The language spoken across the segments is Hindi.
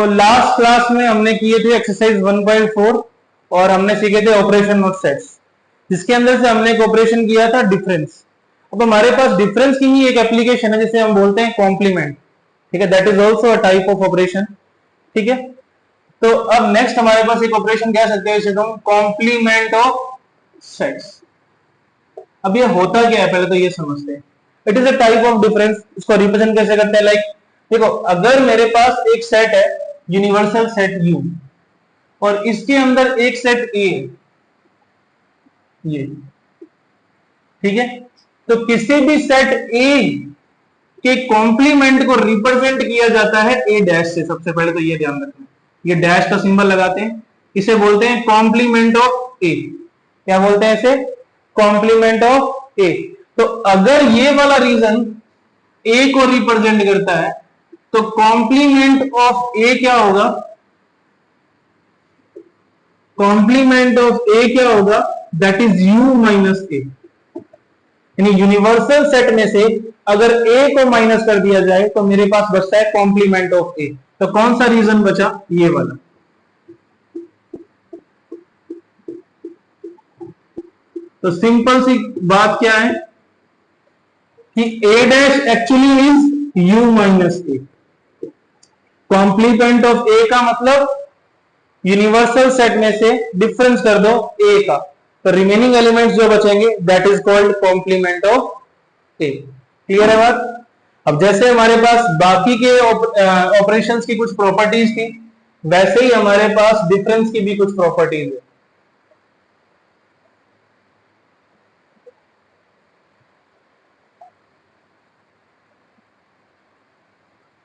लास्ट क्लास में हमने किए थे एक्सरसाइज 1.4 और हमने सीखे थे ऑपरेशन ऑफ सेट्स, जिसके अंदर से हमने एक ऑपरेशन किया था डिफरेंस। अब हमारे पास डिफरेंस की ही एक एप्लीकेशन है जिसे हम बोलते हैं कॉम्प्लीमेंट, ठीक है, that is also a type of operation, ठीक है। तो अब नेक्स्ट हमारे पास एक ऑपरेशन कह सकते हैं इसे हम कॉम्प्लीमेंट ऑफ सेट्स। अब ये होता क्या है पहले तो ये समझते हैं। It is a type of difference. इसको रिप्रेजेंट कैसे करते हैं? लाइक देखो, अगर मेरे पास एक सेट है यूनिवर्सल सेट U और इसके अंदर एक सेट A, ये ठीक है, तो किसी भी सेट A के कॉम्प्लीमेंट को रिप्रेजेंट किया जाता है A डैश से। सबसे पहले तो ये ध्यान रखना, ये डैश का सिंबल लगाते हैं, इसे बोलते हैं कॉम्प्लीमेंट ऑफ A। क्या बोलते हैं इसे? Complement of A। तो अगर ये वाला रीजन A को रिप्रेजेंट करता है तो कॉम्प्लीमेंट ऑफ A क्या होगा? कॉम्प्लीमेंट ऑफ A क्या होगा? That is U minus A। यानी यूनिवर्सल सेट में से अगर A को माइनस कर दिया जाए तो मेरे पास बचता है कॉम्प्लीमेंट ऑफ A। तो कौन सा रीजन बचा? ये वाला। तो सिंपल सी बात क्या है कि A dash actually is U minus A। Complement of A का मतलब यूनिवर्सल सेट में से डिफरेंस कर दो A का, तो रिमेनिंग एलिमेंट्स जो बचेंगे that is called complement of A। Clear है बात? अब जैसे हमारे पास बाकी के ऑपरेशंस की कुछ प्रॉपर्टीज थी, वैसे ही हमारे पास डिफरेंस की भी कुछ प्रॉपर्टीज है।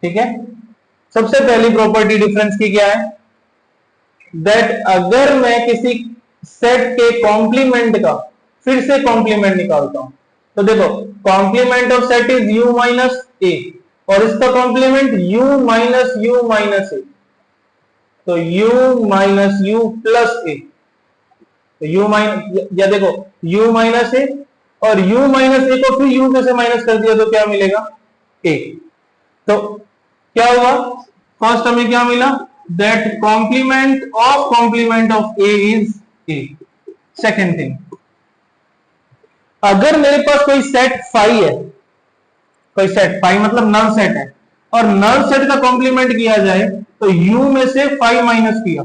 ठीक है, सबसे पहली प्रॉपर्टी डिफरेंस की क्या है? दैट अगर मैं किसी सेट के कॉम्प्लीमेंट का फिर से कॉम्प्लीमेंट निकालता हूं, तो देखो complement of set is U minus A और इसका कॉम्प्लीमेंट U माइनस A, तो U minus U plus A। तो U माइनस, या देखो U माइनस A और U माइनस A को फिर U में से माइनस कर दिया तो क्या मिलेगा? A। तो क्या हुआ? फर्स्ट हमें क्या मिला? That complement of A is A। Second thing, अगर मेरे पास कोई सेट फाई है, कोई सेट फाई मतलब नल सेट है, और नल सेट का कॉम्प्लीमेंट किया जाए तो U में से फाई माइनस किया,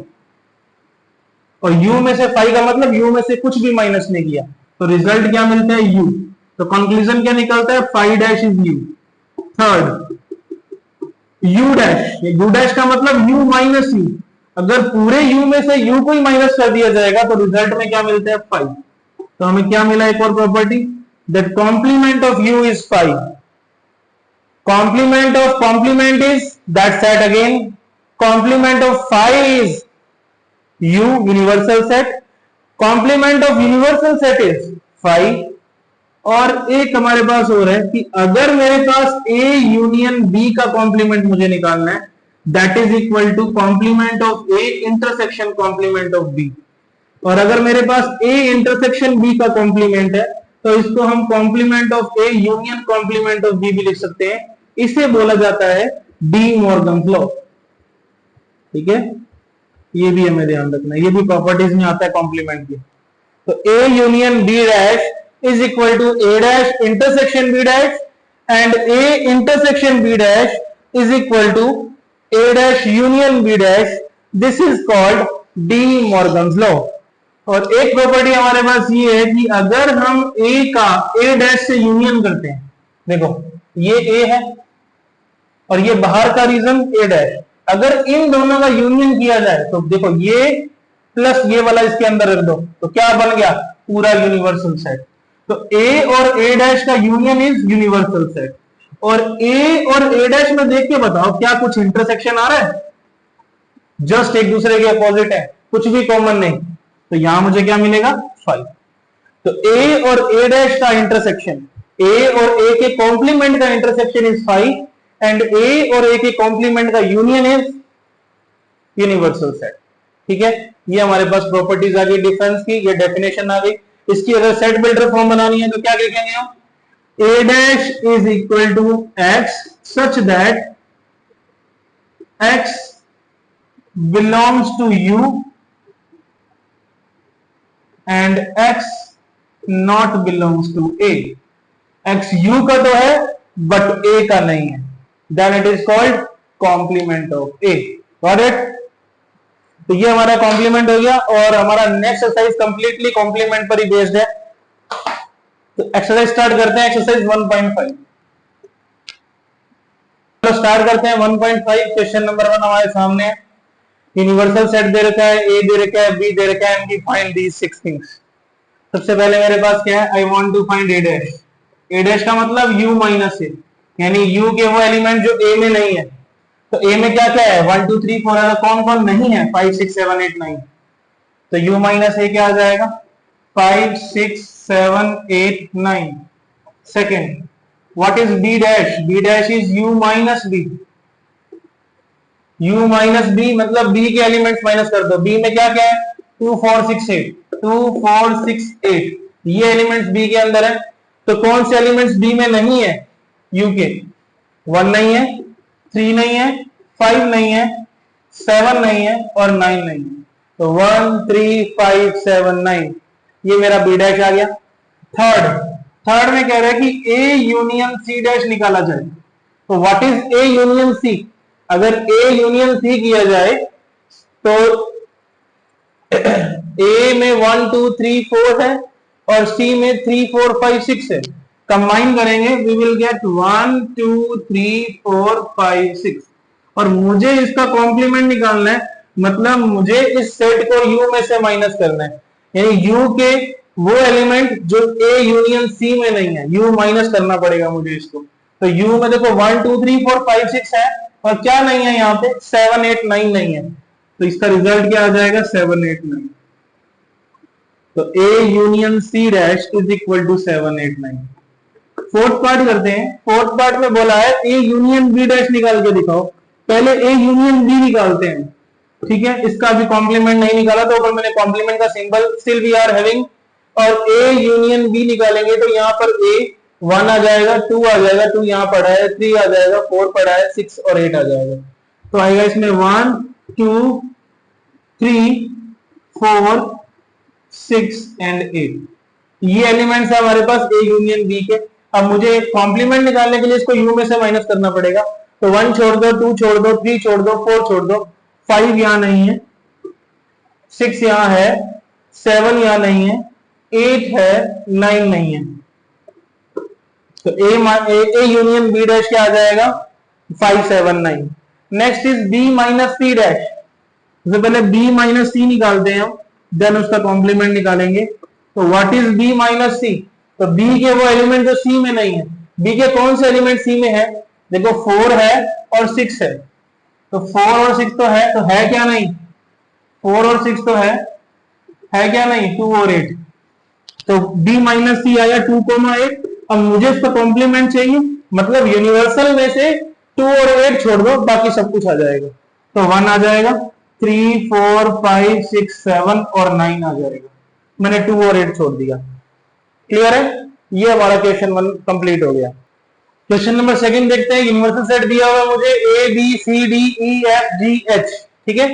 और U में से फाई का मतलब U में से कुछ भी माइनस नहीं किया, तो रिजल्ट क्या मिलता है? U। तो कंक्लूजन क्या निकलता है? Phi dash is U। Third, U dash, U dash का मतलब U माइनस U। अगर पूरे U में से U को ही माइनस कर दिया जाएगा तो रिजल्ट में क्या मिलता है? फाई। तो हमें क्या मिला? एक और property, that complement of U is phi. Complement of complement is that set again. Complement of phi is U universal set. Complement of universal set is phi. और एक हमारे पास हो रहा है कि अगर मेरे पास A यूनियन B का कॉम्प्लीमेंट मुझे निकालना है, that is equal to complement of A intersection complement of B। और अगर मेरे पास A इंटरसेक्शन B का कॉम्प्लीमेंट है तो इसको हम complement of A union complement of B भी लिख सकते हैं। इसे बोला जाता है डी मॉर्गन्स लॉ। ठीक है, ये भी हमें ध्यान रखना है, ये भी प्रॉपर्टीज में आता है कॉम्प्लीमेंट की। तो A union B dash is equal to A dash intersection B dash and A intersection B dash is equal to A dash union B dash. This is called De Morgan's law। और एक प्रॉपर्टी हमारे पास ये है कि अगर हम A का A dash से यूनियन करते हैं, देखो ये A है और ये बाहर का रीजन A dash, अगर इन दोनों का यूनियन किया जाए तो देखो ये प्लस ये वाला इसके अंदर रख दो तो क्या बन गया? पूरा यूनिवर्सल सेट। तो A और A डैश का यूनियन इज यूनिवर्सल सेट। और A और A डैश में देख के बताओ क्या कुछ इंटरसेक्शन आ रहा है? जस्ट एक दूसरे के अपोजिट है, कुछ भी कॉमन नहीं, तो यहां मुझे क्या मिलेगा? फाइव। तो A और A डैश का इंटरसेक्शन, A और A के कॉम्प्लीमेंट का intersection is five and A और A के कॉम्प्लीमेंट का यूनियन इज यूनिवर्सल सेट। ठीक है, ये हमारे पास प्रॉपर्टीज आ गई डिफरेंस की, ये डेफिनेशन आ गई। इसकी अगर सेट बिल्डर फॉर्म बनानी है तो क्या लिखेंगे हम? A dash is equal to X such that X belongs to U and x not belongs to A. X U का तो है बट ए का नहीं है, then it is called complement of A. Got it? तो ये हमारा कॉम्प्लीमेंट हो गया और हमारा नेक्स्ट एक्सरसाइज कंप्लीटली कॉम्प्लीमेंट पर ही बेस्ड है। तो एक्सरसाइज स्टार्ट करते हैं, एक्सरसाइज 1.5। तो स्टार्ट करते हैं 1.5। क्वेश्चन नंबर 1 हमारे सामने है। यूनिवर्सल सेट दे रखा है, ए दे रखा है, बी दे रखा है, एंड फाइंड दीज 6 थिंग्स। सबसे पहले मेरे पास क्या है, I want to find A dash. A dash का मतलब u माइनस ए, यानी u के वो एलिमेंट जो a में नहीं है। तो a में क्या क्या है, 1 2 3 4 है, कौन कौन नहीं है, 5 6 7 8 9। तो u माइनस ए क्या आ जाएगा, 5 6 7 8 9। Second, what is b dash, b dash is u minus b। u minus b मतलब b के एलिमेंट्स माइनस कर दो। b में क्या क्या है, 2 4 6 8, 2 4 6 8, ये एलिमेंट्स b के अंदर है। तो कौन से एलिमेंट्स b में नहीं है, u के, 1 नहीं है, 3 नहीं है, 5 नहीं है, 7 नहीं है और 9 नहीं है। तो 1 3 5 7 9, ये मेरा b डैश आ गया। थर्ड में कह रहा है कि a यूनियन c डैश निकाला जाए। तो what is a union c? अगर a यूनियन c किया जाए तो a में 1 2 3 4 है और c में 3 4 5 6 है। कंबाइन करेंगे वी विल गेट 1 2 3 4 5 6। और मुझे इसका कॉम्प्लीमेंट निकालना है, मतलब मुझे इस सेट को u में से माइनस करना है, यानी u के वो एलिमेंट जो a यूनियन c में नहीं है, u माइनस करना पड़ेगा मुझे इसको। तो u में देखो 1 2 3 4 5 6 है और क्या नहीं है यहाँ पे, 7 8 9 नहीं है। तो इसका रिजल्ट क्या आ जाएगा, 7 8 9। तो a union c dash is equal to 7 8 9। Fourth part करते हैं। फोर्थ पार्ट में बोला है a यूनियन b डैश निकाल के दिखाओ। पहले a यूनियन b निकालते हैं, ठीक है। इसका अभी कॉम्प्लीमेंट नहीं निकाला तो ऊपर मैंने कॉम्प्लीमेंट का symbol still we are having. और a यूनियन b निकालेंगे तो यहाँ पर a 1 आ जाएगा, 2 आ जाएगा, 2 यहाँ पड़ा है, 3 आ जाएगा, 4 पड़ा है, 6 और 8 आ जाएगा। तो आएगा इसमें 1 2 3 4 6 एंड 8। ये एलिमेंट्स है हमारे पास a यूनियन b के। अब मुझे कॉम्प्लीमेंट निकालने के लिए इसको u में से माइनस करना पड़ेगा। तो 1 छोड़ दो, 2 छोड़ दो, 3 छोड़ दो, 4 छोड़ दो, 5 यहां नहीं है, 6 यहां है, 7 यहां नहीं है, 8 है, 9 नहीं है। तो a यूनियन b डैश क्या आ जाएगा, 5 7 9। Next is b minus c dash. सबसे पहले b माइनस c निकालते हैं हम, देन उसका कॉम्प्लीमेंट निकालेंगे। तो what is b minus c? तो b के वो एलिमेंट जो c में नहीं है। b के कौन से एलिमेंट c में है, देखो 4 है और 6 है। तो 4 और 6 तो है क्या नहीं, 4 और 6 तो है क्या नहीं, 2 और 8। तो b माइनस c आया 2 8। अब मुझे इसका कॉम्प्लीमेंट चाहिए, मतलब यूनिवर्सल में से 2 और 8 छोड़ दो, बाकी सब कुछ आ जाएगा। तो 1 आ जाएगा, 3 4 5 6 7 और 9 आ जाएगा। मैंने 2 और 8 छोड़ दिया। क्लियर है? ये हमारा क्वेश्चन 1 कंप्लीट हो गया। क्वेश्चन नंबर 2 देखते हैं। यूनिवर्सल सेट दिया हुआ है मुझे a b c d e f g h, ठीक है।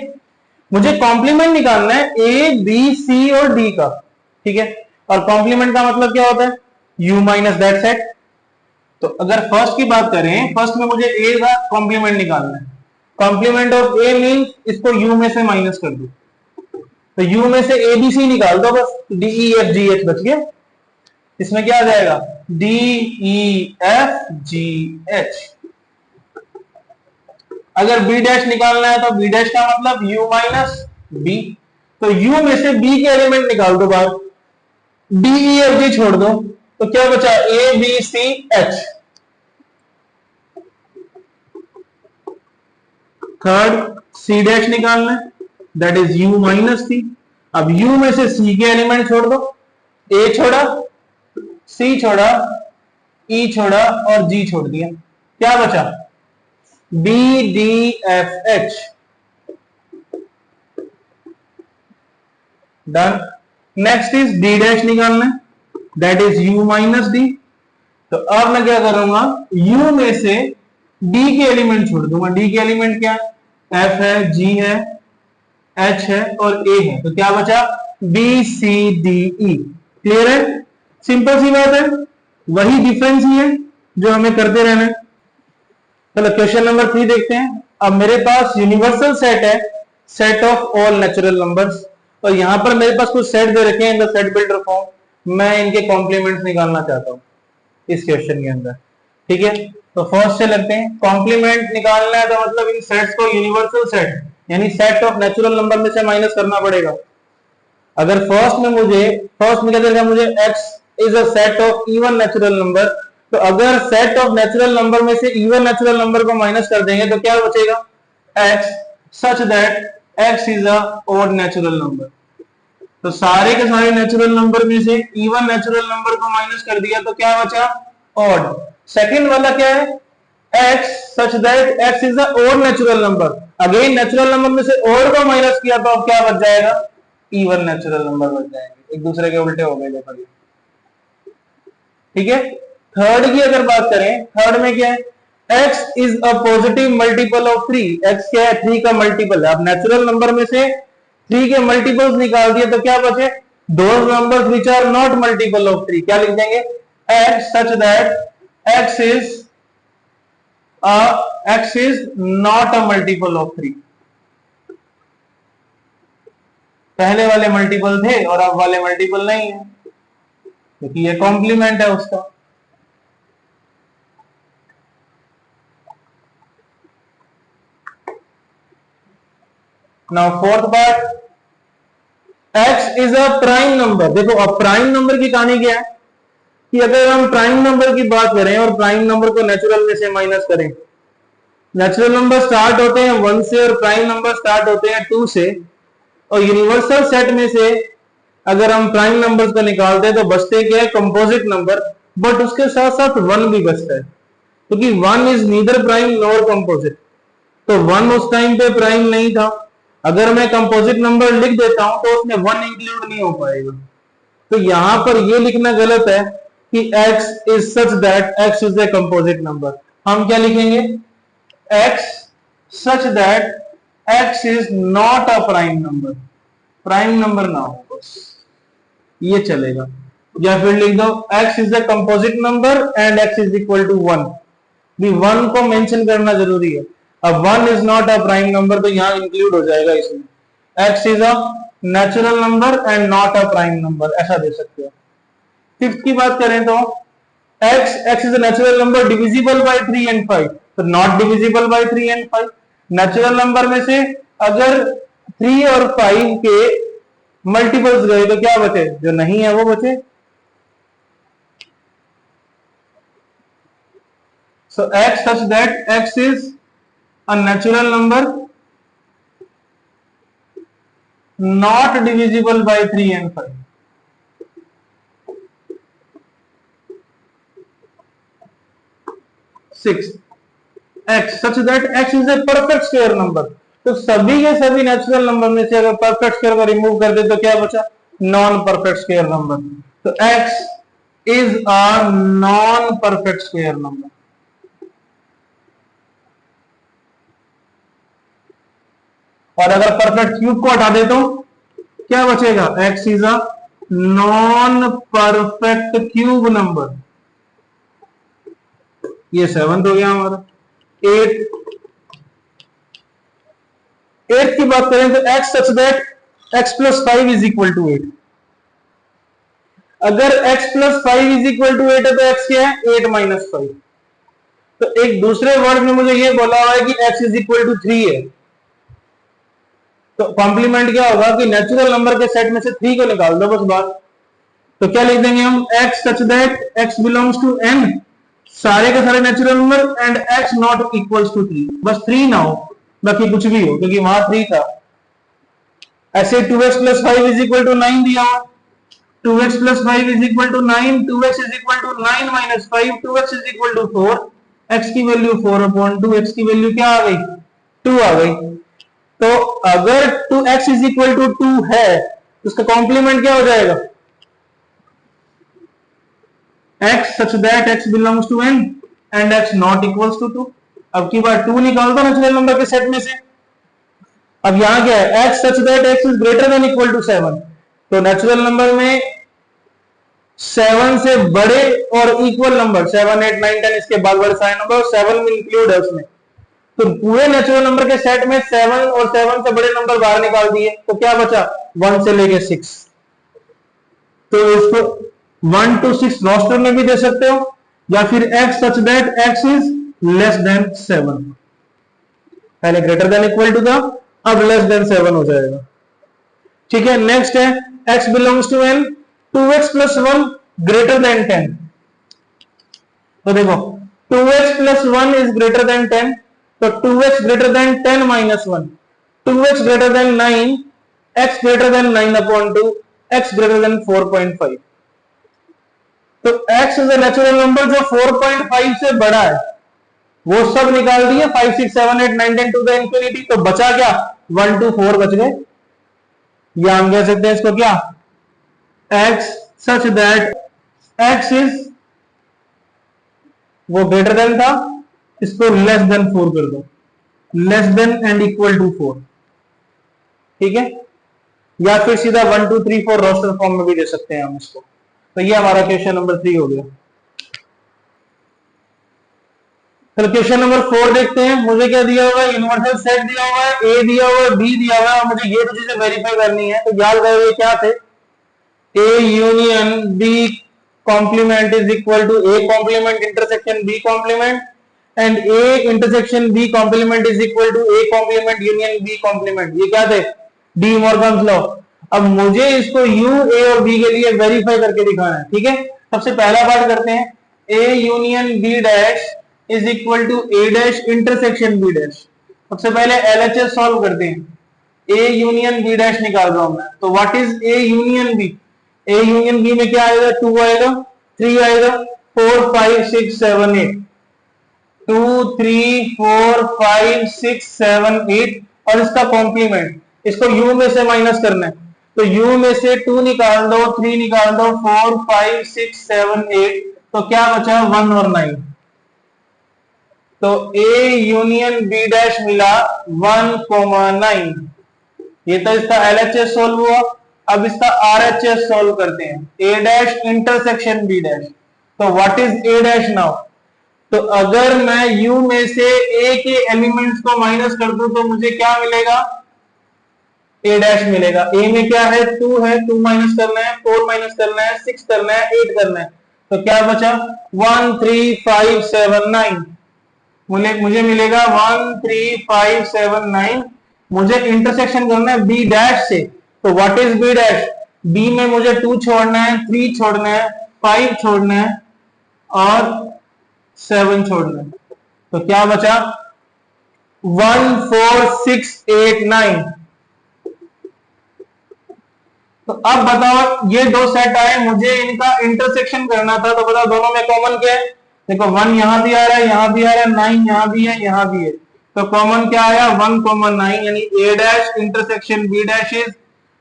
मुझे कॉम्प्लीमेंट निकालना है a b c और d का, ठीक है। और कॉम्प्लीमेंट का मतलब क्या होता है, u माइनस दैट सेट। तो अगर फर्स्ट की बात करें, फर्स्ट में मुझे a का कॉम्प्लीमेंट निकालना है। कॉम्प्लीमेंट ऑफ a मींस इसको u में से माइनस कर दो। तो u में से a b c निकाल दो, बस d e f g h बच गया। इसमें क्या आ जाएगा, D E F G H। अगर B डैश निकालना है तो B डैश का मतलब U माइनस B। तो U में से B के एलिमेंट निकाल दो बाहर, D E F G छोड़ दो, तो क्या बचा, A B C H। Third C dash निकालना है, that is U minus C। अब U में से C के एलिमेंट छोड़ दो, A छोड़ा, C छोड़ा, E छोड़ा और G छोड़ दिया, क्या बचा, B D F H। Done. Next is D dash निकालना है, that is U minus D। तो अब मैं क्या करूंगा, U में से D के एलिमेंट छोड़ दूंगा। D के एलिमेंट क्या, F है, G है, एच है और ए है, तो क्या बचा B C D E. Clear है, सिंपल सी बात है, वही डिफरेंस ही है जो हमें करते रहना है। चलो क्वेश्चन नंबर 3 देखते हैं। अब मेरे पास यूनिवर्सल सेट है, set of all natural numbers, और यहां पर मेरे पास कुछ सेट दे रखे हैं in the set builder form. मैं इनके कॉम्प्लीमेंट्स निकालना चाहता हूं इस क्वेश्चन के अंदर। ठीक है, तो फर्स्ट से लगते हैं। कॉम्प्लीमेंट निकालना है तो मतलब इन सेट्स को यूनिवर्सल सेट यानी सेट ऑफ नेचुरल नंबर में से माइनस करना पड़ेगा। अगर फर्स्ट में क्या देगा मुझे x is a set of even natural number, तो अगर सेट ऑफ नेचुरल नंबर में से इवन नेचुरल नंबर को माइनस कर देंगे तो क्या बचेगा x such that x is a odd natural number. तो सारे के सारे नेचुरल नंबर में से इवन नेचुरल नंबर को माइनस कर दिया तो क्या बचा ऑड। सेकंड वाला क्या है x such that x is a odd natural number. Again natural number में से ऑड को माइनस किया तो अब क्या बच जाएगा इवन नेचुरल नंबर बच जाएंगे। एक दूसरे के उल्टे हो गए देखो ये। ठीक है, थर्ड की अगर बात करें, थर्ड में क्या है x is a positive multiple of 3। x क्या है 3 का मल्टीपल है। अब नेचुरल नंबर में से 3 के मल्टीपल्स निकाल दिए तो क्या बचे those numbers which are not multiple of 3। क्या लिख देंगे x such that x is not a multiple of 3। पहले वाले मल्टीपल थे और अब वाले मल्टीपल नहीं है क्योंकि ये कॉम्प्लीमेंट है उसका। Now fourth part, x is a prime number. देखो अब प्राइम नंबर की कहानी क्या है कि अगर हम प्राइम नंबर की बात करें और प्राइम नंबर को नेचुरल में से माइनस करें, नेचुरल नंबर स्टार्ट होते हैं 1 से और प्राइम नंबर स्टार्ट होते हैं 2 से, और यूनिवर्सल सेट में से अगर हम प्राइम नंबर्स को निकालते हैं तो बचते क्या है कंपोजिट नंबर, बट उसके साथ साथ 1 भी बचता है क्योंकि 1 is neither prime nor composite. तो 1 उस टाइम पे प्राइम नहीं था। अगर मैं कंपोजिट नंबर लिख देता हूं तो उसमें 1 इंक्लूड नहीं हो पाएगा। तो यहां पर ये लिखना गलत है कि x is such that x is a composite number. हम क्या लिखेंगे x such that x is not a prime number. Prime number ना हो बस ये चलेगा। या फिर लिख दो x is a composite number and x is equal to 1। भी 1 को मेंशन करना जरूरी है। अब 1 is not a prime number तो यहां इंक्लूड हो जाएगा इसमें। x is a natural number and not a prime number, ऐसा दे सकते हो। फिफ्थ की बात करें तो x is a natural number divisible by 3 and 5, तो not divisible by 3 and 5। Natural number में से अगर 3 और 5 के मल्टीपल्स गए तो क्या बचे जो नहीं है वो बचे। So x such that x is a natural number not divisible by 3 and 5. 6 x such that x is a perfect square number। तो सभी के सभी नेचुरल नंबर में से अगर परफेक्ट स्क्वायर को रिमूव कर दे तो क्या बचा नॉन परफेक्ट स्क्वायर नंबर। तो x is a non perfect square number. और अगर परफेक्ट क्यूब को हटा दे तो क्या बचेगा x is a non perfect cube number. ये 7 हो गया हमारा। 8 की बात करें तो x such that x plus 5 is equal to 8। अगर x plus 5 is equal to 8 है तो x क्या है 8 माइनस 5। तो एक दूसरे वर्ड में मुझे ये बोला हुआ है कि x इज इक्वल टू 3 है। तो कॉम्प्लीमेंट क्या होगा कि नेचुरल नंबर के सेट में से 3 को निकाल दो बस बात। तो क्या लिख देंगे हम x such that x belongs to n, सारे के सारे natural number, and x not equals to 3। बस 3 ना हो बाकी कुछ भी हो क्योंकि वहां 3 था। ऐसे 2x plus 5 is equal to 9 दिया हुआ, 2x plus 5 is equal to 9, 2x is equal to 9 minus 5, 2x is equal to 4, x की वैल्यू 4/2, x की वैल्यू क्या आ गई 2 आ गई। तो अगर 2x इज इक्वल टू 2 है तो उसका कॉम्प्लीमेंट क्या हो जाएगा x such that x belongs to n and x not equals to 2। अब की बार 2 निकाल दो नेचुरल नंबर के सेट में से। अब यहां क्या है, x such that x is greater than equal to 7, तो नेचुरल नंबर में 7 से बड़े और इक्वल नंबर 7 8 9 10 इसके बाद बड़े सारे नंबर, 7 में इंक्लूड है उसमें, तो पूरे नेचुरल नंबर के सेट में 7 और 7 से बड़े नंबर बाहर निकाल दिए, तो क्या बचा 1 से लेके 6, तो इसको 1 to 6 रोस्टर में भी दे सकते हो, या फिर x such that x is less than 7, पहले ग्रेटर देन इक्वल टू था, अब लेस देन 7 हो जाएगा। ठीक है, नेक्स्ट है x belongs to n, 2x plus 1 greater than 10, तो देखो 2x plus 1 is greater than 10, तो 2x greater than 10 minus 1, 2x greater than 9, x greater than 9 upon 2, x greater than 4.5, तो x is a natural number जो 4.5 से बड़ा है, वो सब निकाल दिए 5 6 7 8 9 10 टू द इंफिनिटी, तो बचा क्या 1 2 4 बच गए, या हम कह सकते हैं इसको क्या x such that x is, वो ग्रेटर देन था, इसको लेस देन 4 कर दो, less than and equal to 4, ठीक है, या फिर सीधा 1 2 3 4 रोस्टर फॉर्म में भी दे सकते हैं हम इसको। तो ये हमारा क्वेश्चन नंबर 3 हो गया। तो क्वेश्चन नंबर 4 देखते हैं, मुझे क्या दिया हुआ है, यूनिवर्सल सेट दिया हुआ है, ए दिया हुआ है, बी दिया हुआ है, और मुझे ये तो चीजें वेरीफाई करनी है, तो याद रहे ये क्या थे, A union B complement is equal to A complement intersection B complement, and A intersection B complement is equal to A complement union B complement, ये क्या थे, डी मॉर्गन्स लॉ। अब मुझे इसको यू ए और बी के लिए वेरीफाई करके दिखाना है, ठीक है। सबसे पहला पार्ट करते हैं, A union B dash is equal to A dash intersection B dash. सबसे पहले एलएचएस सॉल्व करते हैं, ए यूनियन बी डैश निकाल रहा हूं मैं, तो what is A union B, A union B में क्या आएगा, 2 आएगा, 3 आएगा, 4 5 6 7 8, 2 3 4 5 6 7 8, और इसका कॉम्प्लीमेंट, इसको u में से माइनस करना है, तो u में से 2 निकाल दो, 3 निकाल दो, 4 5 6 7 8, तो क्या बचा 1 और 9, तो a यूनियन b डैश मिला 1,9, ये तो इसका LHS सोल्व हुआ। अब इसका RHS सोल्व करते हैं, a dash intersection b dash, तो what is a dash now, तो अगर मैं u में से a के एलिमेंट्स को माइनस कर दूं तो मुझे क्या मिलेगा, a डैश मिलेगा। a में क्या है, 2 है, 2 माइनस करना है, 4 माइनस करना है, 6 करना है, 8 करना है, तो क्या बचा 1 3 5 7 9, मुझे मिलेगा 1 3 5 7 9, मुझे इंटरसेक्शन करना है b डैश से, तो what is b dash, b में मुझे 2 छोड़ना है, 3 छोड़ना है, 5 छोड़ना है और 7 छोड़ना है, तो क्या बचा 1 4 6 8 9। तो अब बताओ ये दो सेट आए, मुझे इनका इंटरसेक्शन करना था, तो बताओ दोनों में कॉमन क्या है, देखो 1 यहां भी आ रहा है, यहां भी आ रहा है, 9 यहां भी है, यहां भी है, तो कॉमन क्या आया 1,9, यानी a dash intersection b dash is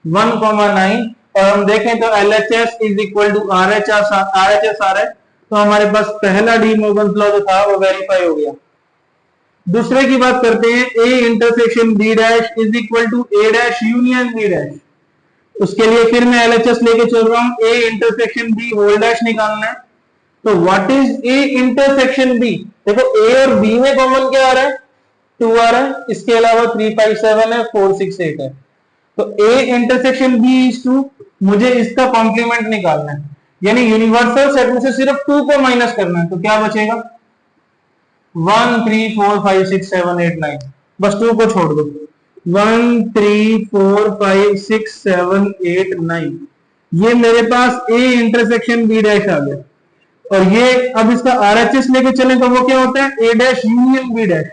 1,9, और हम देखें तो LHS is equal to RHS आ रहा है, तो हमारे पास पहला डी मॉर्गन्स लॉ जो था वो वेरीफाई हो गया। दूसरे की बात करते हैं, a intersection b dash is equal to a dash union b dash, उसके लिए फिर मैं LHS लेके चल रहा हूं, a intersection b whole dash निकालना है, तो what is a intersection b, देखो a और b में कॉमन क्या आ रहा है, 2 आ रहा है, इसके अलावा 3 5 7 है, 4 6 8 है, तो a इंटरसेक्शन b इज 2, मुझे इसका कॉम्प्लीमेंट निकालना है, यानी यूनिवर्सल सेट में से सिर्फ 2 को माइनस करना है, तो क्या बचेगा 1 3 4 5 6 7 8 9, बस 2 को छोड़ दो, 1 3 4 5 6 7 8 9, ये मेरे पास a इंटरसेक्शन b डैश आ गया, और ये अब इसका RHS लेके चले तो वो क्या होता है a dash union b dash,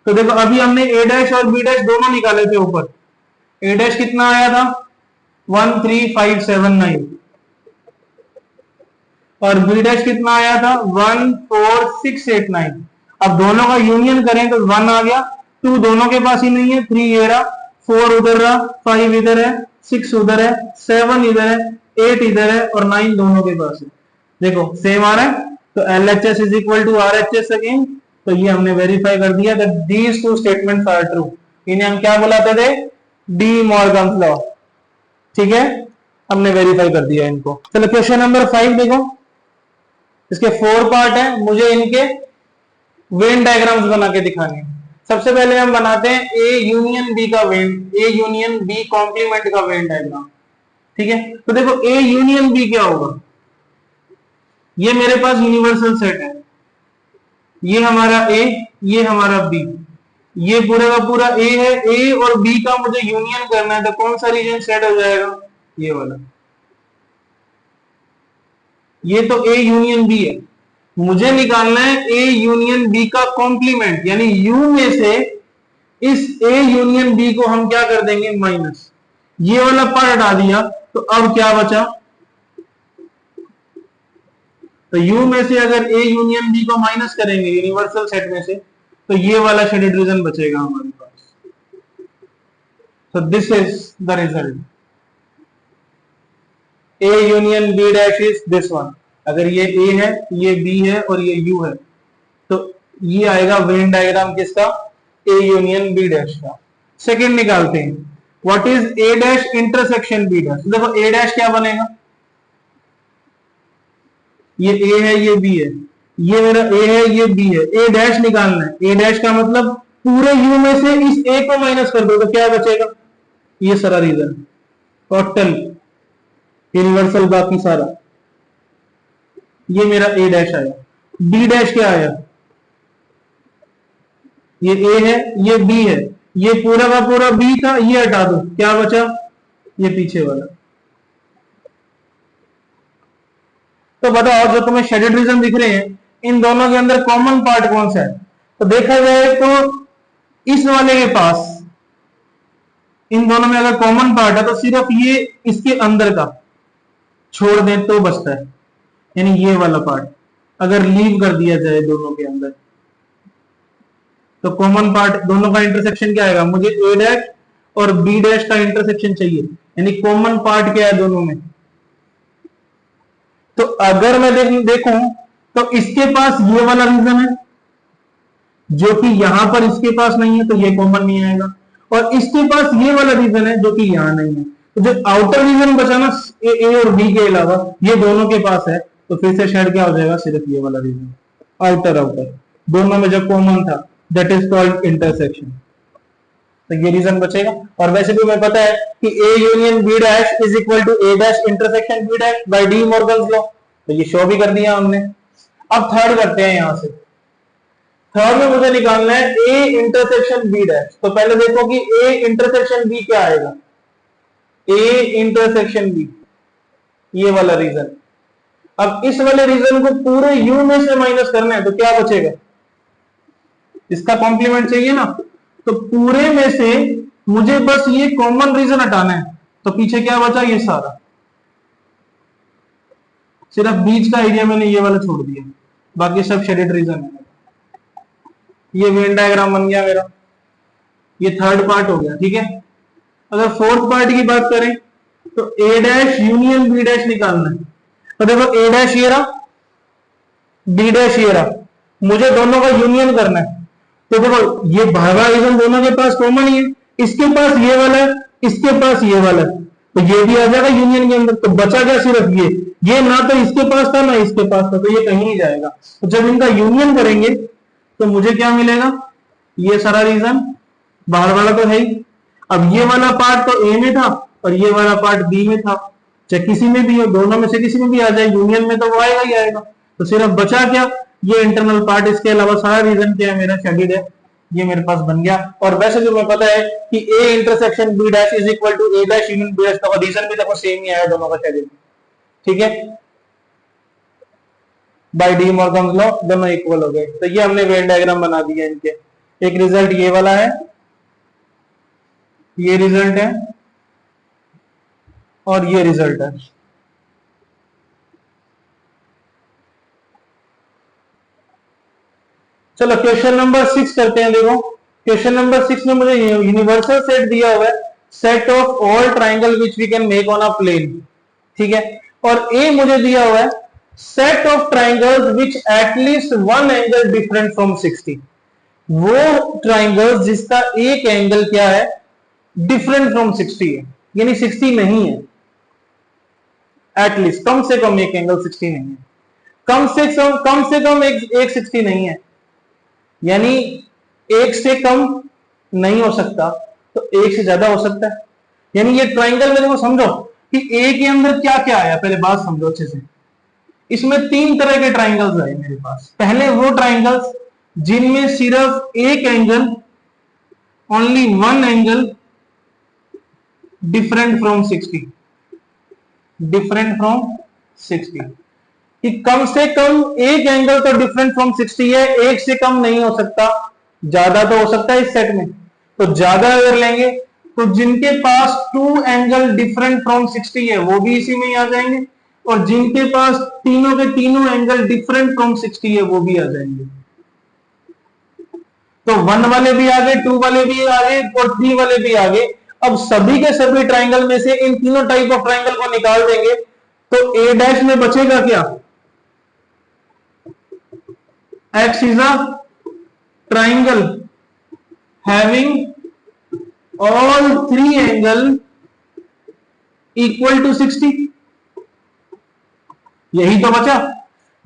तो देखो अभी हमने a डैश और b डैश दोनों निकाले थे ऊपर, a डैश कितना आया था 1 3 5 7 9, और b डैश कितना आया था 1 4 6 8 9, अब दोनों का यूनियन करें तो 1 आ गया, 2 दोनों के पास ही नहीं है, 3 ये रहा, 4 उधर रहा, 5 इधर है, 6 उधर है, 7 इधर है, 8 इधर है, और 9 दोनों के पास है, देखो सेम आ रहा है, तो LHS is equal to RHS again, तो ये हमने वेरीफाई कर दिया that these two statements are true, इन्हें हम क्या बुलाते थे, डी मॉर्गन लॉ। ठीक है, हमने वेरीफाई कर दिया इनको। चलो क्वेश्चन नंबर 5 देखो, इसके 4 पार्ट है, मुझे इनके वेन डायग्राम्स बना के दिखाने हैं। सबसे पहले हम बनाते हैं ए यूनियन बी का Venn, A union B complement का वेन डायग्राम। ठीक है, तो देखो ए यूनियन बी क्या होगा, ये मेरे पास यूनिवर्सल सेट है, ये हमारा ए, ये हमारा बी, ये पूरे का पूरा ए है, ए और बी का मुझे यूनियन करना है, तो कौन सा रीजन सेट हो जाएगा, ये वाला। ये तो ए यूनियन बी है, मुझे निकालना है ए यूनियन बी का कॉम्प्लीमेंट, यानी यू में से इस ए यूनियन बी को हम क्या कर देंगे, माइनस। ये वाला पार्ट हटा दिया, तो अब क्या बचा, तो यू में से अगर ए यूनियन बी को माइनस करेंगे यूनिवर्सल सेट में से, तो ये वाला शेडेड रीजन बचेगा हमारे पास। तो this is the result, A union B dash is this one. अगर ये ए है, ये बी है और ये यू है, तो ये आएगा वेन डायग्राम किसका, ए यूनियन बी डैश का। सेकंड निकालते हैं, what is A dash intersection B dash. देखो ए डैश क्या बनेगा, ये ए है, ये बी है, ये मेरा ए है, ये बी है, ए डैश निकालना है। ए डैश का मतलब पूरे यू में से इस ए को माइनस कर दो, तो क्या बचेगा, ये सारा रीजन टोटल यूनिवर्सल बाकी सारा, ये मेरा ए डैश आया। बी डैश क्या आया, ये ए है, ये बी है, ये पूरा का पूरा बी था, ये हटा दो, क्या बचा, ये पीछे वाला। तो बताओ जो तुम्हें शेडेड रीजन दिख रहे हैं, इन दोनों के अंदर कॉमन पार्ट कौन सा है। तो देखा जाए तो इस वाले के पास, इन दोनों में अगर कॉमन पार्ट है तो सिर्फ ये इसके अंदर का छोड़ दें तो बचता है, यानी ये वाला पार्ट अगर लीव कर दिया जाए दोनों के अंदर, तो कॉमन पार्ट दोनों का इंटरसेक्शन क्या आएगा, मुझे ए डैश और बी डैश का इंटरसेक्शन चाहिए, यानी कॉमन पार्ट क्या है दोनों में। तो अगर मैं देखूं तो इसके पास ये वाला रीजन है जो कि यहां पर इसके पास नहीं है, तो ये कॉमन नहीं आएगा, और इसके पास ये वाला रीजन है जो कि यहां नहीं है, तो जो आउटर रीजन बचा ना ए और बी के अलावा, ये दोनों के पास है, तो फिर से शेड क्या हो जाएगा, सिर्फ ये वाला रीजन आउटर आउटर, दोनों में जो कॉमन था, दैट इज कॉल्ड इंटरसेक्शन। तो ये रीजन बचेगा। और वैसे भी हमें पता है कि A union B dash is equal to A dash intersection B dash by De Morgan's law, तो ये शो भी कर दिया हमने। अब थर्ड करते हैं, यहां से थर्ड में मुझे निकालना है ए इंटरसेक्शन बी डैश। तो पहले देखो कि ए इंटरसेक्शन बी क्या आएगा, ए इंटरसेक्शन बी, ये वाला रीजन। अब इस वाले रीजन को पूरे यू में से माइनस करना है, तो क्या बचेगा, इसका कॉम्प्लीमेंट चाहिए ना, तो पूरे में से मुझे बस ये कॉमन रीजन हटाना है, तो पीछे क्या बचा, ये सारा, सिर्फ बीच का एरिया मैंने ये वाला छोड़ दिया, बाकी सब शेडेड रीजन है। ये वेन डायग्राम बन गया मेरा, ये थर्ड पार्ट हो गया। ठीक है, अगर फोर्थ पार्ट की बात करें तो ए डैश यूनियन बी डैश निकालना है। तो देखो ए डैश ये रहा, बी डैश ये रहा, मुझे दोनों का यूनियन करना है। तो देखो ये भागा रीजन दोनों के पास कॉमन ही है, इसके पास ये वाला है, इसके पास ये वाला है, तो ये भी आ जाएगा यूनियन के अंदर। तो बचा क्या, सिर्फ ये ना तो इसके पास था ना इसके पास था, तो ये कहीं नहीं जाएगा। तो जब इनका यूनियन करेंगे तो मुझे क्या मिलेगा, ये सारा रीजन, बाहर वाला तो है ही। अब ये वाला पार्ट तो ए में था और ये वाला पार्ट बी में था, चाहे किसी में भी हो, दोनों में से किसी में भी आ जाए, यूनियन में तो वो आएगा ही आएगा। तो सिर्फ बचा क्या, ये इंटरनल पार्ट, इसके अलावा सारा रीजन क्या है मेरा, शेडेड है, ये मेरे पास बन गया। और वैसे जो मैं पता है कि A intersection B dash is equal to A dash union B dash, तो रीजन भी देखो सेम ही आया दोनों का शेडेड। ठीक है, बाय डी मॉर्गन्स लॉ दोनों इक्वल हो गए। तो ये हमने वेन डायग्राम बना दिया इनके। एक रिजल्ट ये वाला है, ये रिजल्ट है, और ये रिजल्ट है। चलो क्वेश्चन नंबर 6 करते हैं। देखो क्वेश्चन नंबर 6 में मुझे यूनिवर्सल सेट दिया हुआ है, set of all triangle which we can make on a plane. ठीक है, और ए मुझे दिया हुआ है set of triangles which at least one angle different from 60। वो ट्राइंगल जिसका एक एंगल क्या है, डिफरेंट फ्रॉम 60 है, यानी 60 नहीं है, एटलीस्ट कम से कम एक एंगल 60 नहीं है, कम से कम एक 60 नहीं है, यानी एक से कम नहीं हो सकता, तो एक से ज्यादा हो सकता है। यानी ये ट्राइंगल में देखो, समझो कि ए के अंदर क्या क्या आया, पहले बात समझो अच्छे से। इसमें तीन तरह के ट्राइंगल्स आए मेरे पास। पहले वो ट्राइंगल्स जिनमें सिर्फ एक angle, only one angle different from 60, different from 60, कि कम से कम एक एंगल तो डिफरेंट फ्रॉम 60 है, एक से कम नहीं हो सकता, ज्यादा तो हो सकता है इस सेट में। तो ज्यादा अगर लेंगे तो जिनके पास टू एंगल डिफरेंट फ्रॉम 60 है वो भी इसी में ही आ जाएंगे, और जिनके पास तीनों के तीनों एंगल डिफरेंट फ्रॉम 60 है वो भी आ जाएंगे। तो 1 वाले भी आ गए, 2 वाले भी आ गए, और 3 वाले भी आ गए। अब सभी के सभी ट्राइंगल में से इन तीनों टाइप ऑफ ट्राइंगल को निकाल देंगे तो ए डैश में बचेगा क्या, X is a triangle having all three angle equal to 60, यही तो बचा,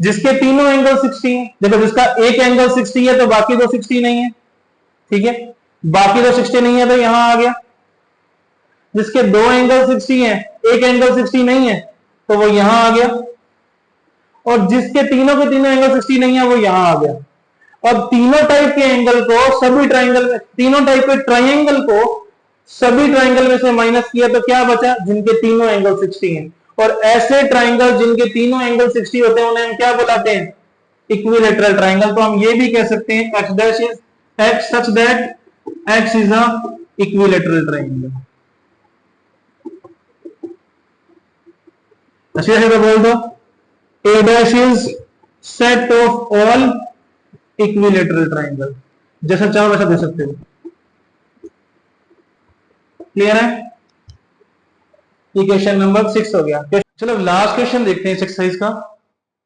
जिसके तीनों एंगल 60 है। देखो जिसका एक एंगल 60 है तो बाकी तो 60 नहीं है, ठीक है, बाकी तो 60 नहीं है तो यहां आ गया। जिसके दो एंगल 60 है, एक एंगल 60 नहीं है तो वो यहां आ गया, और जिसके तीनों के तीनों एंगल 60 नहीं है वो यहां आ गया। अब तीनों टाइप के एंगल को सभी ट्राइंगल में, तीनों टाइप के ट्राइंगल को सभी ट्राइंगल में से माइनस किया तो क्या बचा, जिनके तीनों एंगल 60 हैं। और ऐसे ट्राइंगल जिनके तीनों एंगल 60 होते हैं उन्हें हम क्या बुलाते हैं, इक्विलेटरल ट्राइंगल। तो हम ये भी कह सकते हैं x dash is x such that x is a equilateral triangle. अच्छे से तो बोल दो, a dash is set of all equilateral triangle, जैसा चाहो वैसा दे सकते हो। क्लियर है, ये क्वेश्चन नंबर 6 हो गया। चलो लास्ट क्वेश्चन देखते हैं इस एक्सरसाइज का,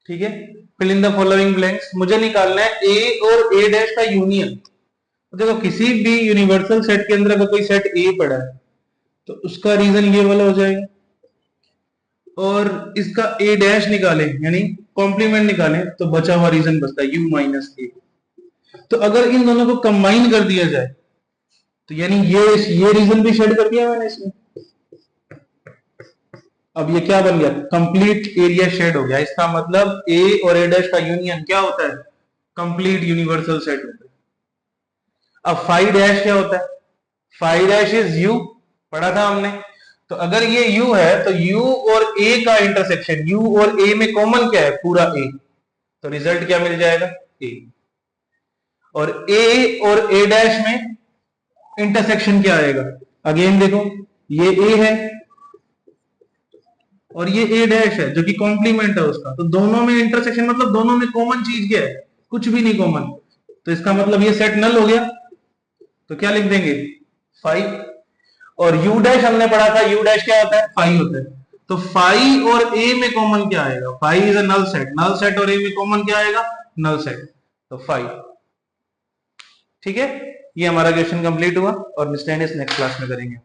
ठीक है। Fill in the following blanks, मुझे निकालना है ए और ए डैश का यूनियन। देखो किसी भी यूनिवर्सल सेट के अंदर अगर कोई सेट ए पड़ा है तो उसका रीजन ये वाला हो जाएगा, और इसका ए डैश निकालें यानी कॉम्प्लीमेंट निकालें तो बचा हुआ रीजन बचता है यू माइनस ए। तो अगर इन दोनों को कंबाइन कर दिया जाए तो यानी ये रीजन भी शेड कर दिया मैंने इसमें, अब ये क्या बन गया, कंप्लीट एरिया शेड हो गया। इसका मतलब ए और ए डैश का यूनियन क्या होता है, कंप्लीट यूनिवर्सल सेट होता है। अब फाई डैश क्या होता है, फाई डैश इज यू, पढ़ा था हमने। तो अगर ये यू है तो यू और ए का इंटरसेक्शन, यू और ए में कॉमन क्या है, पूरा ए, तो रिजल्ट क्या मिल जाएगा, ए। और ए और ए डैश में इंटरसेक्शन क्या आएगा, अगेन देखो ये ए है और ये ए डैश है जो कि कॉम्प्लीमेंट है उसका, तो दोनों में इंटरसेक्शन मतलब दोनों में कॉमन चीज क्या है, कुछ भी नहीं कॉमन, तो इसका मतलब ये सेट नल हो गया। तो क्या लिख देंगे, 5। और यू डैश हमने पढ़ा था, यू डैश क्या होता है, 5 होता है। तो 5 और ए में कॉमन क्या आएगा, 5 is a null set, null set और ए में कॉमन क्या आएगा, नल सेट, तो 5। ठीक है, ये हमारा क्वेश्चन कंप्लीट हुआ और नेक्स्ट क्लास में करेंगे।